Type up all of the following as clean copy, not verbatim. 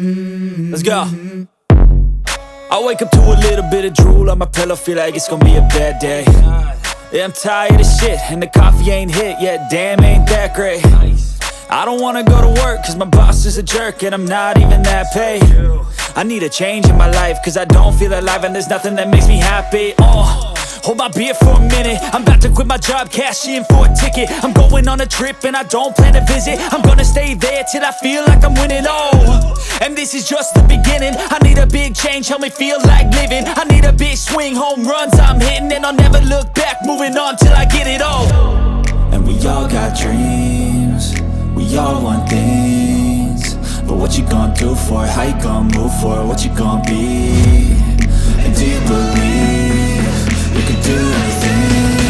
Let's go. I wake up to a little bit of drool on my pillow, feel like it's gonna be a bad day. Yeah, I'm tired of shit, and the coffee ain't hit yet, damn, ain't that great. I don't wanna go to work, cause my boss is a jerk, and I'm not even that paid. I need a change in my life, cause I don't feel alive, and there's nothing that makes me happy. Hold my beer for a minute, I'm about to quit my job, cash in for a ticket. I'm going on a trip and I don't plan to visit. I'm gonna stay there till I feel like I'm winning, and this is just the beginning. I need a big change, help me feel like living. I need a big swing, home runs I'm hitting, and I'll never look back, moving on till I get it all. And we all got dreams, we all want things, but what you gonna do for it? How you gonna move for it? What you gonna be? And do you believe you can do anything?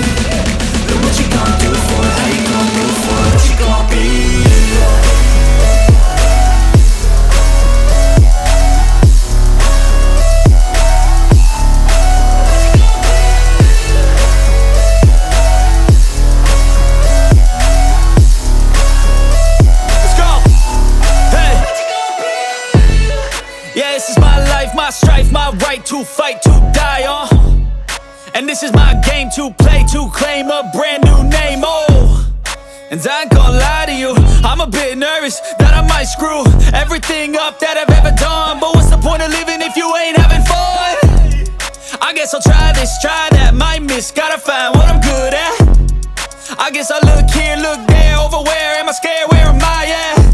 But what you gonna do for it? How you gonna move for it? What you gonna be? My strife, my right to fight, to die on. And this is my game to play, to claim a brand new name, And I ain't gonna lie to you, I'm a bit nervous that I might screw everything up that I've ever done. But what's the point of living if you ain't having fun? I guess I'll try this, try that, might miss, gotta find what I'm good at. I guess I look here, look there, over where am I scared, where am I at?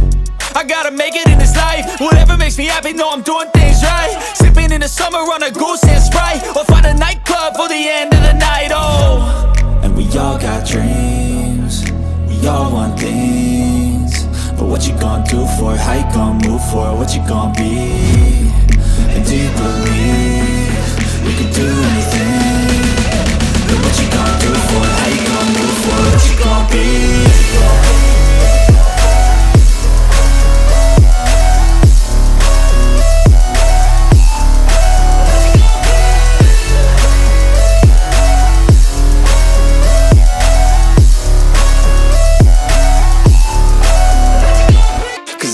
I gotta make it in this life, whatever makes me happy, know I'm doing things right. Sipping in the summer on a goose and Sprite, or find a nightclub for the end of the night, And we all got dreams, we all want things, but what you gonna do for it? How you gonna move for it? What you gonna be? And do you believe you can do anything? But what you gonna do for it? How you gonna move for it? What you gonna be?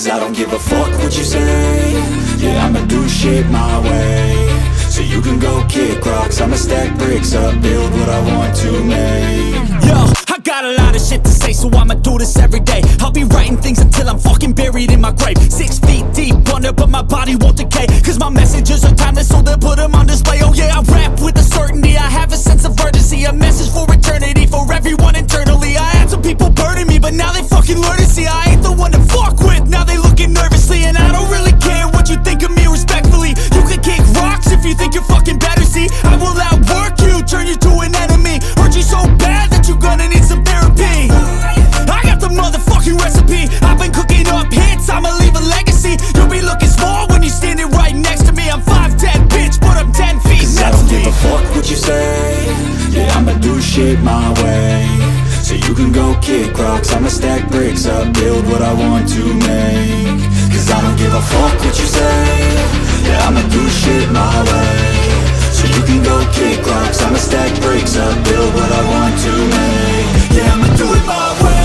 I don't give a fuck what you say. Yeah, I'ma do shit my way. So you can go kick rocks, I'ma stack bricks up, build what I want to make. Yo, I got a lot of shit to say, so I'ma do this every day. I'll be writing things until I'm fucking buried in my grave. 6 feet deep under, but my body won't decay, cause my messages are timeless, so they'll put them on display. Oh yeah, I rap with a certainty, I have a sense of urgency, a message for eternity, for everyone internally. I had some people burning me, but now they fucking learn to see I ain't the one to fuck with. Now they looking nervously, and I don't really care what you think of me, respectfully. You can kick rocks if you think you're fucking better, see. I will outwork you, turn you to an enemy, hurt you so bad that you're gonna need some therapy. I got the motherfucking recipe, I've been cooking up hits, I'ma leave a legacy. You'll be looking small when you're standing right next to me. I'm 5'10", bitch, but I'm 10 feet. Cause I don't give a fuck what you say. Yeah, I'ma do shit my way. So you can go kick rocks, I'ma stack bricks up, build what I want to make. Cause I don't give a fuck what you say. Yeah, I'ma do shit my way. So you can go kick rocks, I'ma stack bricks up, build what I want to make. Yeah, I'ma do it my way.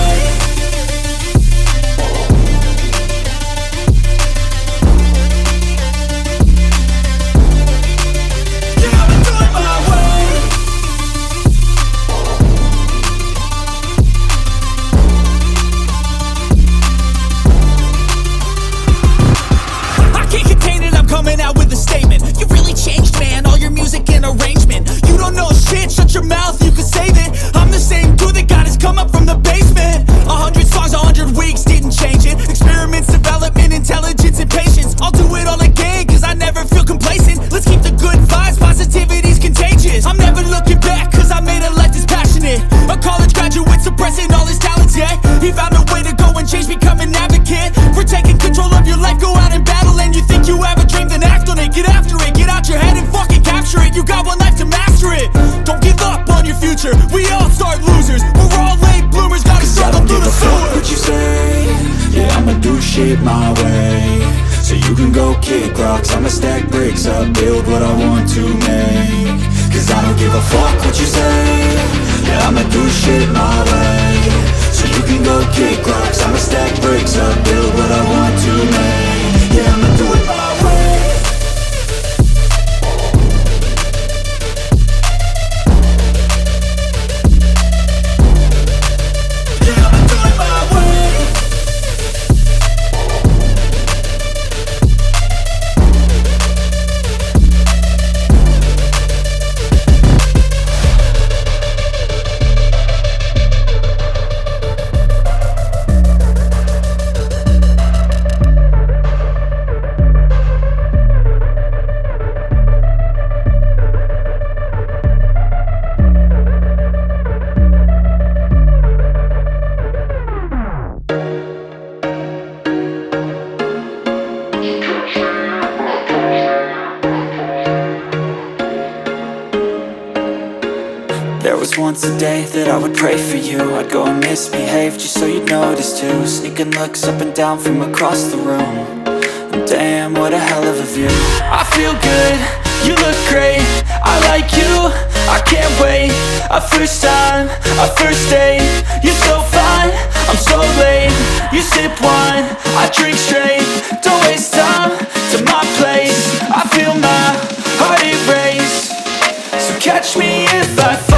Coming out with a statement. You really changed, man, all your music and arrangement. You don't know shit, shut your mouth, you can save it. I'm the same dude that got his come up from the basement. 100 songs, 100 weeks, didn't change it. Experiments, development, intelligence, and patience. I'll do it all again, cause I never feel complacent. Let's keep the good vibes, positivity's contagious. I'm never looking back, cause I made a life that's passionate. A college graduate suppressing all his talents, yeah. He found a way to go and change, become an advocate for taking control of your life, go out and battle. And you think you have a dream, then act on it, get after it, get out your head and fucking capture it. You got one life to master it. Don't give up on your future, we all start losers. We're all late bloomers, gotta struggle through the sewer. I don't give a fuck what you say. Yeah, I'ma do shit my way. So you can go kick rocks, I'ma stack bricks up, build what I want to make. Cause I don't give a fuck what you say. Yeah, I'ma do shit my way. So you can go kick rocks, I'ma stack bricks up, build what I want to make. Yeah, I'ma do it my way. was once a day that I would pray for you. I'd go and misbehave just so you'd notice too. Sneaking looks up and down from across the room. And damn, what a hell of a view. I feel good, you look great, I like you, I can't wait. A first time, a first date, you're so fine, I'm so late. You sip wine, I drink straight. Don't waste time to my place. I feel my heart erase. So catch me if I fall.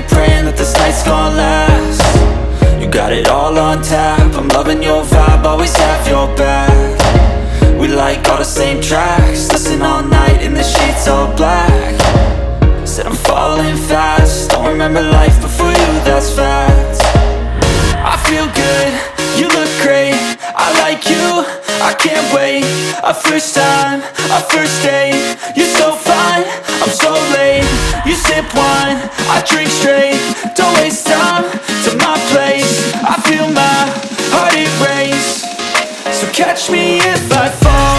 Praying that this night's gonna last. You got it all on tap, I'm loving your vibe, always have your back. We like all the same tracks, listen all night in the sheets all black. Said I'm falling fast, don't remember life before you, that's fact. I feel good, you look great, I like you, I can't wait. A first time, a first date, you're so fine, I'm so late. You sip wine, I drink straight. Don't waste time to my place. I feel my heart erase. So catch me if I fall.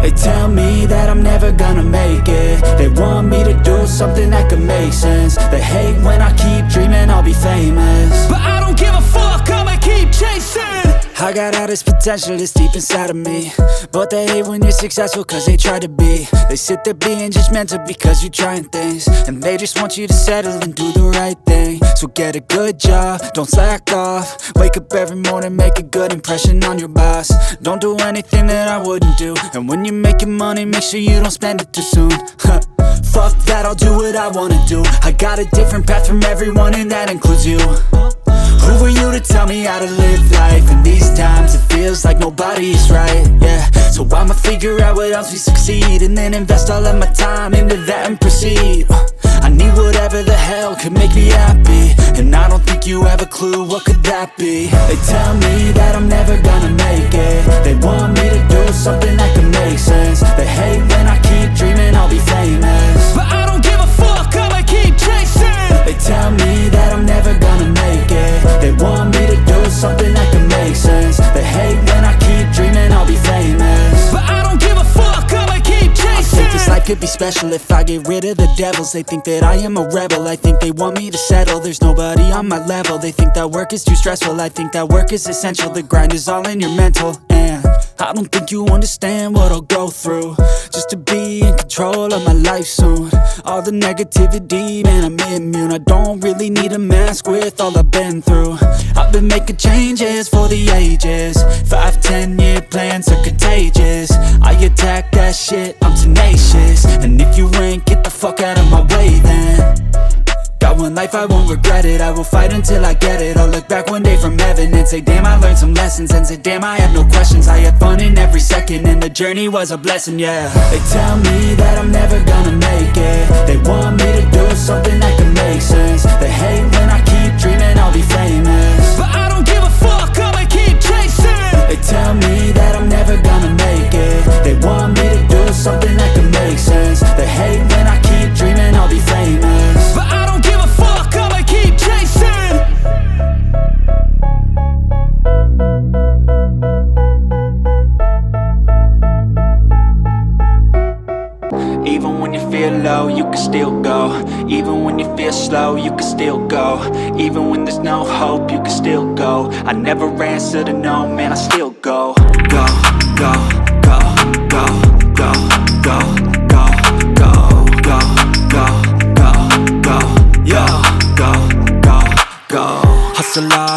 They tell me that I'm never gonna make it. They want me to do something that could make sense. They hate when I keep dreaming I'll be famous, but I don't give a fuck, I'ma keep chasing. I got all this potential that's deep inside of me, but they hate when you're successful cause they try to be. They sit there being judgmental because you're trying things, and they just want you to settle and do the right thing. So get a good job, don't slack off. Wake up every morning, make a good impression on your boss. Don't do anything that I wouldn't do, and when you're making money, make sure you don't spend it too soon. Fuck that, I'll do what I wanna do. I got a different path from everyone and that includes you. Who are you to tell me how to live life? In these times it feels like nobody's right, yeah. So I'ma figure out what else we succeed, and then invest all of my time into that and proceed. I need whatever the hell could make me happy, and I don't think you have a clue what could that be. They tell me that I'm never gonna make it. They want me to do something that can make sense. They hate when I keep dreaming I'll be famous, but I don't give a fuck, I'ma keep chasing. They tell me that I'm never gonna make it. They want me to do something that can make sense. They hate when I keep dreaming I'll be famous, but I don't give a fuck, I'ma keep chasing. I think this life could be special if I get rid of the devils. They think that I am a rebel, I think they want me to settle. There's nobody on my level, they think that work is too stressful. I think that work is essential, the grind is all in your mental. And I don't think you understand what I'll go through just to be in control of my life soon. All the negativity, man, I'm immune. I don't really need a mask with all I've been through. I've been making changes for the ages. 5-10 year plans are contagious. I attack that shit, I'm tenacious. And if you ain't, get the fuck out of my way then. Got one life, I won't regret it. I will fight until I get it. I'll look back one day from heaven and say, damn, I learned some lessons. And say, damn, I have no questions. I had fun in every second, and the journey was a blessing, yeah. They tell me that I'm never gonna make it. They want me to do something that can make sense. They hate when I keep dreaming I'll be famous, but I don't give a fuck, I'ma keep chasing. They tell me that I'm never gonna make it. They want me to do something that can make sense. They hate when I keep dreaming I'll be famous, but I don't give a fuck, I'ma keep chasing. Even when you feel low, you can still go. Even when you feel slow, you can still go. Even when there's no hope, you can still go. I never answer to no, man, I still go. Go, go, go, go, go, go, go, go, go, go, go, go, yo, go, go, go. Hustle hard